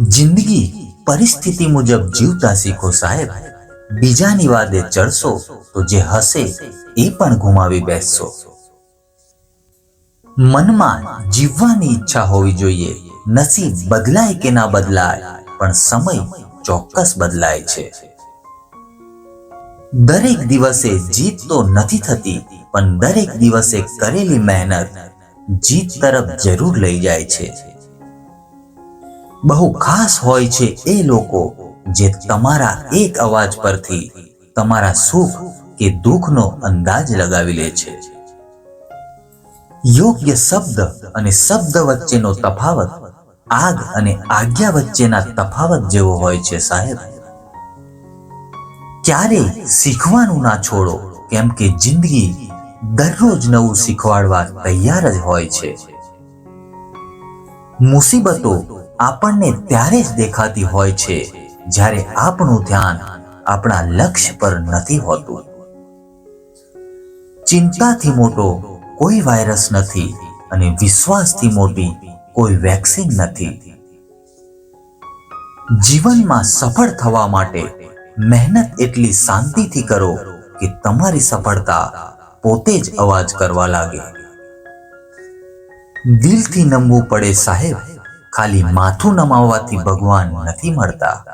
જિંદગી પરિસ્થિતિ મુજબ જીવતા શીખો સાહેબ. બીજાની વાદે ચડશો તો જે હશે એ પણ ગુમાવી બેસશો. મનમાં જીવવાની ઈચ્છા હોવી જોઈએ. નસીબ બદલાય કે ના બદલાય, પણ સમય ચોક્કસ બદલાય છે. દરેક દિવસે જીત તો નથી થતી, પણ દરેક દિવસે કરેલી મહેનત જીત તરફ જરૂર લઈ જાય છે. બહુ ખાસ હોય છે એ લોકો જે તમારા એક અવાજ પરથી તમારા સુખ કે દુઃખનો અંદાજ લગાવી લે છે. યોગ્ય શબ્દ અને શબ્દ વચ્ચેનો તફાવત આગ અને આજ્ઞા વચ્ચેના તફાવત જેવો હોય છે સાહેબ. ક્યારેય શીખવાનું ના છોડો, કેમ કે જિંદગી દરરોજ નવું શીખવાડવા તૈયાર જ હોય છે. મુસીબતો આપણને ત્યારે જ દેખાતી હોય છે જ્યારે આપણું ધ્યાન આપણા લક્ષ્ય પર નથી હોતું. ચિંતાથી મોટો કોઈ વાયરસ નથી અને વિશ્વાસથી મોટી કોઈ વેક્સિન નથી. જીવનમાં સફળ થવા માટે મહેનત એટલી શાંતિથી કરો કે તમારી સફળતા પોતે જ અવાજ કરવા લાગે. દિલથી નમવું પડે સાહેબ, ખાલી માથું નમાવવાથી ભગવાન નથી મળતા.